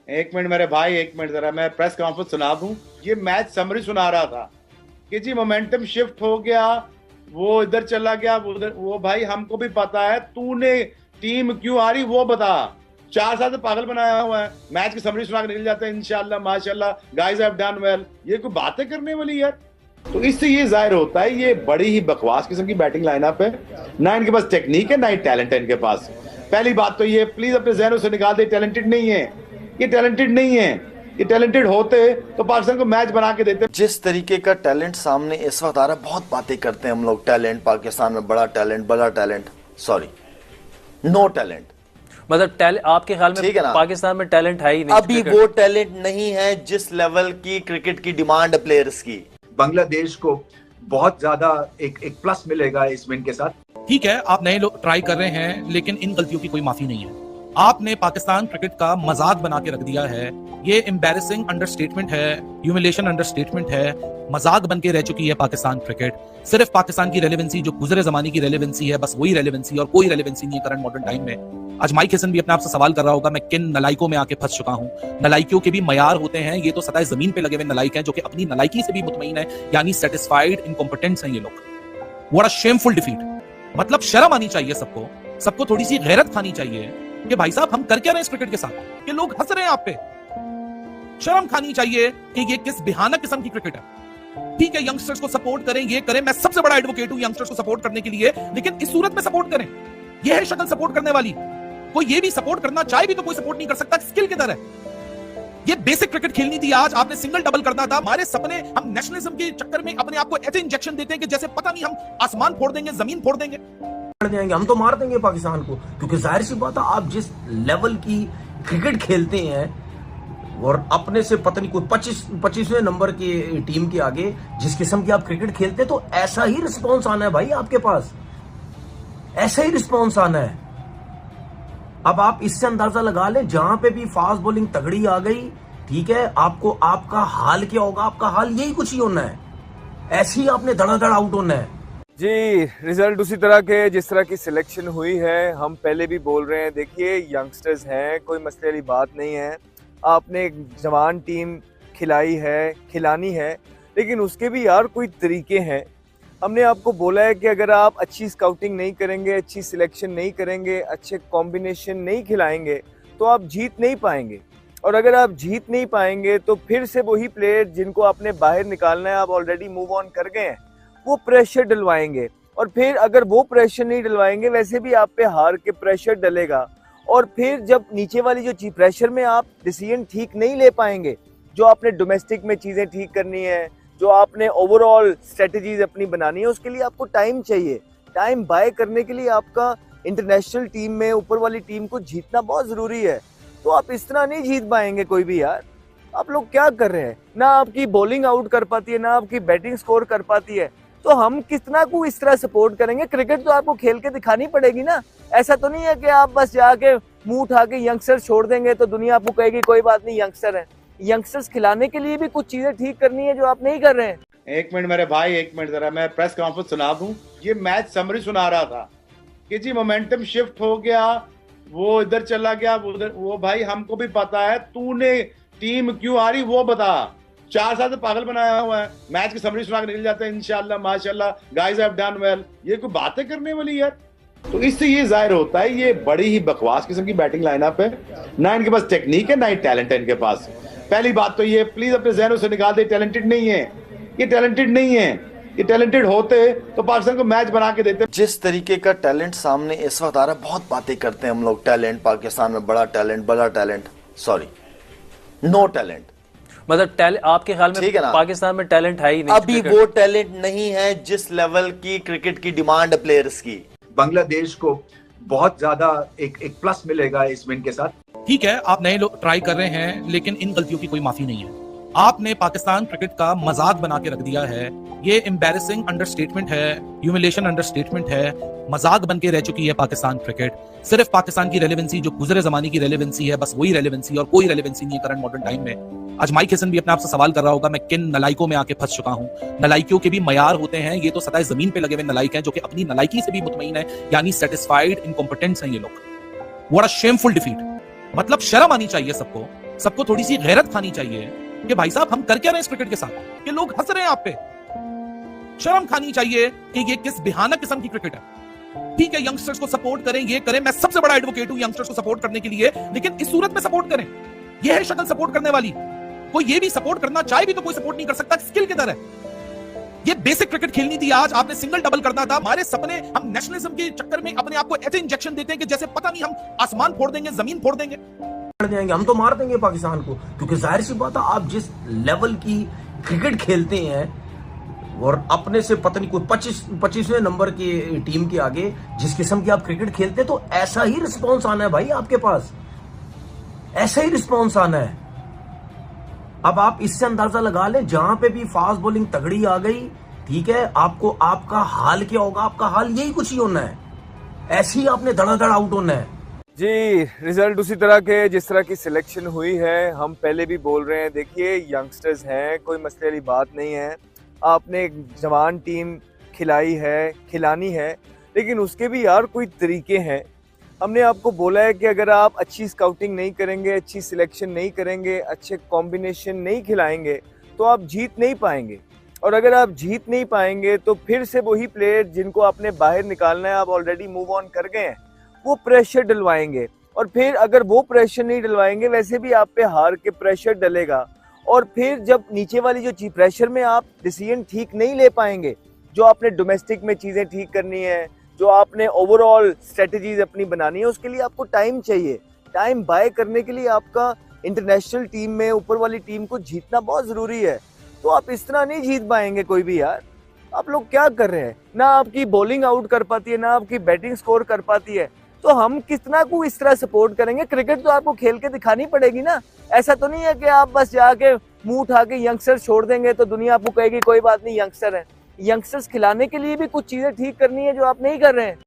एक मिनट मेरे भाई, एक मिनट जरा मैं प्रेस कॉन्फ्रेंस सुना दूं। ये मैच समरी सुना रहा था कि जी मोमेंटम शिफ्ट हो गया, वो इधर चला गया, वो उधर। वो भाई हमको भी पता है, तूने टीम क्यों आ रही वो बता। 4 साल से पागल बनाया हुआ है, मैच की समरी सुना के निकल जाते हैं इंशाल्लाह माशाल्लाह गाइस हैव डन वेल। ये कोई बातें करने वाली यार। तो इससे ये जाहिर होता है ये बड़ी ही बकवास किस्म की बैटिंग लाइनअप है। ना इनके पास टेक्निक है, ना ही टैलेंट है इनके पास। पहली बात तो ये प्लीज अपने जहनों से निकाल दे, टैलेंटेड नहीं है ये, टैलेंटेड नहीं है ये। टैलेंटेड होते तो पाकिस्तान को मैच बना के देते। जिस तरीके का टैलेंट सामने इस वक्त आ रहा है, बहुत बातें करते हैं हम लोग टैलेंट, पाकिस्तान में बड़ा टैलेंट, सॉरी नो टैलेंट। मतलब आपके ख्याल में ठीक है ना, पाकिस्तान में टैलेंट है ही नहीं, अभी वो टैलेंट नहीं है जिस लेवल की क्रिकेट की डिमांड है प्लेयर्स की। बांग्लादेश को बहुत ज्यादा एक प्लस मिलेगा इस विन के साथ। ठीक है, आप नए लोग ट्राई कर रहे हैं, लेकिन इन गलतियों की कोई माफी नहीं है। आपने पाकिस्तान क्रिकेट का मजाक बना के रख दिया है। ये एम्बैरेसिंग अंडरस्टेटमेंट है, ह्यूमिलेशन अंडरस्टेटमेंट है। मजाक बन के रह चुकी है पाकिस्तान क्रिकेट। सिर्फ पाकिस्तान की रेलेवेंसी जो गुजरे जमाने की रेलेवेंसी है, बस वही रेलेवेंसी और कोई रेलेवेंसी नहीं है करंट मॉडर्न टाइम में। आज माइक हेसन भी अपने आप से सवाल कर रहा होगा, मैं किन नलाइकों में आके फंस चुका हूं। नलाइकियों के भी मयार होते हैं, ये तो सदा जमीन पे लगे हुए नलाइक हैं जो कि अपनी नलाइकी से भी मुतमईन है, यानी सेटिस्फाइड इनकॉम्पिटेंट्स हैं ये लोग। What a shameful defeat. मतलब शर्म आनी चाहिए सबको थोड़ी सी गैरत खानी चाहिए कि भाई साहब हम कर क्या रहे हैं इस क्रिकेट के साथ, कि लोग हंस रहे हैं आप पे। शर्म खानी चाहिए कि ये किस भयानक किस्म की क्रिकेट है। ठीक है, यंगस्टर्स को सपोर्ट करें, ये करें, मैं सबसे बड़ा एडवोकेट हूं यंगस्टर्स को सपोर्ट करने के लिए, लेकिन इस सूरत में सपोर्ट करें। ये है शक्ल सपोर्ट करने वाली। कोई ये भी सपोर्ट करना चाहे भी तो कोई सपोर्ट नहीं कर सकता, स्किल किधर है। ये बेसिक क्रिकेट खेलनी थी। आज आपने सिंगल डबल करना था। हमारे सपने, हम नेशनलिज्म के चक्कर में अपने आप को ऐसे इंजेक्शन देते हैं कि जैसे पता नहीं हम आसमान फोड़ देंगे, जमीन फोड़ देंगे, हम तो मार देंगे पाकिस्तान को। क्योंकि जाहिर सी बात है, आप जिस लेवल की क्रिकेट खेलते हैं और अपने से पता नहीं कोई 25वें नंबर की टीम के आगे जिस किस्म की आप क्रिकेट खेलते हैं, तो ऐसा ही रिस्पॉन्स आना है भाई आपके पास, ऐसा ही रिस्पॉन्स आना है। अब आप इससे अंदाजा लगा लें, जहां पे भी फास्ट बॉलिंग तगड़ी आ गई, ठीक है, आपको आपका हाल क्या होगा? आपका हाल यही कुछ ही होना है, ऐसे ही आपने धड़ाधड़ आउट होना है। जी, रिजल्ट उसी तरह के जिस तरह की सिलेक्शन हुई है। हम पहले भी बोल रहे हैं, देखिए यंगस्टर्स हैं, कोई मसले वाली बात नहीं है। आपने एक जवान टीम खिलाई है, खिलानी है, लेकिन उसके भी यार कोई तरीके हैं। हमने आपको बोला है कि अगर आप अच्छी स्काउटिंग नहीं करेंगे, अच्छी सिलेक्शन नहीं करेंगे, अच्छे कॉम्बिनेशन नहीं खिलाएंगे तो आप जीत नहीं पाएंगे। और अगर आप जीत नहीं पाएंगे तो फिर से वही प्लेयर जिनको आपने बाहर निकालना है, आप ऑलरेडी मूव ऑन कर गए हैं, वो प्रेशर डलवाएंगे। और फिर अगर वो प्रेशर नहीं डलवाएंगे, वैसे भी आप पे हार के प्रेशर डलेगा। और फिर जब नीचे वाली जो प्रेशर में आप डिसीजन ठीक नहीं ले पाएंगे, जो आपने डोमेस्टिक में चीज़ें ठीक करनी है, जो आपने ओवरऑल स्ट्रेटजीज अपनी बनानी है, उसके लिए आपको टाइम चाहिए। टाइम बाय करने के लिए आपका इंटरनेशनल टीम में ऊपर वाली टीम को जीतना बहुत ज़रूरी है। तो आप इस तरह नहीं जीत पाएंगे कोई भी यार। आप लोग क्या कर रहे हैं, ना आपकी बॉलिंग आउट कर पाती है, ना आपकी बैटिंग स्कोर कर पाती है, तो हम कितना को इस तरह सपोर्ट करेंगे। क्रिकेट तो आपको खेल के दिखानी पड़ेगी ना। ऐसा तो नहीं है कि आप बस जाके मुंह उठा के यंगस्टर्स छोड़ देंगे तो दुनिया आपको कहेगी कोई बात नहीं यंगस्टर है। यंगस्टर्स खिलाने के लिए भी कुछ चीजें ठीक करनी है जो आप नहीं कर रहे हैं। एक मिनट मेरे भाई, एक मिनट जरा मैं प्रेस कॉन्फ्रेंस सुना दूं। ये मैच समरी सुना रहा था कि जी मोमेंटम शिफ्ट हो गया, वो इधर चला गया, वो उधर। वो भाई हमको भी पता है, तूने टीम क्यों आ रही वो बता। 4 साल से पागल बनाया हुआ है, मैच की समरी सुना के निकल जाते हैं इंशाल्लाह माशाल्लाह गाइस हैव डन वेल। ये कोई बातें करने वाली यार। तो इससे ये जाहिर होता है ये बड़ी ही बकवास किस्म की बैटिंग लाइनअप है। ना इनके पास टेक्निक है, ना ही टैलेंट है इनके पास। पहली बात तो ये प्लीज अपने जहनों से निकाल दे, टैलेंटेड नहीं है ये, टैलेंटेड नहीं है ये। टैलेंटेड होते तो पाकिस्तान को मैच बना के देते। जिस तरीके का टैलेंट सामने इस वक्त आ रहा है, बहुत बातें करते हैं हम लोग टैलेंट, पाकिस्तान में बड़ा टैलेंट, सॉरी नो टैलेंट। मतलब आपके ख्याल में पाकिस्तान में टैलेंट है ही नहीं, अभी वो टैलेंट नहीं है जिस लेवल की क्रिकेट की डिमांड है प्लेयर्स की। बांग्लादेश को बहुत ज्यादा एक प्लस मिलेगा इस विन के साथ। ठीक है, आप नए लोग ट्राई कर रहे हैं, लेकिन इन गलतियों की कोई माफी नहीं है। आपने पाकिस्तान क्रिकेट का मजाक बना के रख दिया है। ये एम्बैरेसिंग अंडरस्टेटमेंट है, ह्यूमिलेशन अंडरस्टेटमेंट है। मजाक बन के रह चुकी है पाकिस्तान क्रिकेट। सिर्फ पाकिस्तान की रेलेवेंसी जो गुजरे जमाने की रेलेवेंसी है, बस वही रेलेवेंसी और कोई रेलेवेंसी नहीं है करंट मॉडर्न टाइम में। आज माइक हेसन भी अपने आप से सवाल कर रहा होगा, मैं किन नलाइकों में आके फंस चुका हूं। नलाइकियों के भी मयार होते हैं, ये तो सदा जमीन पे लगे हुए नलाइक हैं जो कि अपनी नलाइकी से भी मुतमईन है, यानी सेटिस्फाइड इनकॉम्पिटेंट्स हैं ये लोग। What a shameful defeat. मतलब शर्म आनी चाहिए सबको थोड़ी सी गैरत खानी चाहिए कि भाई साहब हम कर क्या रहे हैं इस क्रिकेट के साथ, कि लोग हंस रहे हैं आप पे। शर्म खानी चाहिए कि ये किस भयानक किस्म की क्रिकेट है। ठीक है, यंगस्टर्स को सपोर्ट करें, ये करें, मैं सबसे बड़ा एडवोकेट हूं यंगस्टर्स को सपोर्ट करने के लिए, लेकिन इस सूरत में सपोर्ट करें। ये है शक्ल सपोर्ट करने वाली। कोई ये भी सपोर्ट करना चाहे भी तो कोई सपोर्ट नहीं कर सकता, स्किल किधर है। ये बेसिक क्रिकेट खेलनी थी आज, आपने सिंगल डबल करना था। हमारे सपने, हम नेशनलिज्म के चक्कर में अपने आप को ऐसे इंजेक्शन देते हैं कि जैसे पता नहीं हम आसमान फोड़ देंगे, जमीन फोड़ देंगे। हम तो मार देंगे पाकिस्तान को, क्योंकि जाहिर सी बात है आप जिस लेवल की क्रिकेट खेलते हैं और अपने से पता नहीं कोई 25वें नंबर की टीम के आगे जिस किस्म की आप क्रिकेट खेलते हैं, तो ऐसा ही रिस्पॉन्स आना है भाई आपके पास, ऐसा ही रिस्पॉन्स आना है। अब आप इससे अंदाजा लगा लें, जहां पे भी फास्ट बॉलिंग तगड़ी आ गई, ठीक है, आपको आपका हाल क्या होगा, आपका हाल यही कुछ ही होना है, ऐसे ही आपने धड़ाधड़ आउट होना है। जी, रिजल्ट उसी तरह के जिस तरह की सिलेक्शन हुई है, हम पहले भी बोल रहे हैं। देखिए, यंगस्टर्स हैं, कोई मसले वाली बात नहीं है। आपने एक जवान टीम खिलाई है, खिलानी है, लेकिन उसके भी यार कोई तरीके हैं। हमने आपको बोला है कि अगर आप अच्छी स्काउटिंग नहीं करेंगे, अच्छी सिलेक्शन नहीं करेंगे, अच्छे कॉम्बिनेशन नहीं खिलाएंगे, तो आप जीत नहीं पाएंगे। और अगर आप जीत नहीं पाएंगे तो फिर से वही प्लेयर जिनको आपने बाहर निकालना है, आप ऑलरेडी मूव ऑन कर गए हैं, वो प्रेशर डलवाएंगे। और फिर अगर वो प्रेशर नहीं डलवाएंगे, वैसे भी आप पे हार के प्रेशर डलेगा। और फिर जब नीचे वाली जो प्रेशर में आप डिसीजन ठीक नहीं ले पाएंगे, जो आपने डोमेस्टिक में चीज़ें ठीक करनी है, जो आपने ओवरऑल स्ट्रेटजीज अपनी बनानी है, उसके लिए आपको टाइम चाहिए। टाइम बाय करने के लिए आपका इंटरनेशनल टीम में ऊपर वाली टीम को जीतना बहुत ज़रूरी है। तो आप इस तरह नहीं जीत पाएंगे कोई भी यार। आप लोग क्या कर रहे हैं, ना आपकी बॉलिंग आउट कर पाती है, ना आपकी बैटिंग स्कोर कर पाती है, तो हम कितना को इस तरह सपोर्ट करेंगे। क्रिकेट तो आपको खेल के दिखानी पड़ेगी ना। ऐसा तो नहीं है कि आप बस जाके मुंह उठा के यंगस्टर्स छोड़ देंगे तो दुनिया आपको कहेगी कोई बात नहीं यंगस्टर है। यंगस्टर्स खिलाने के लिए भी कुछ चीजें ठीक करनी है जो आप नहीं कर रहे हैं।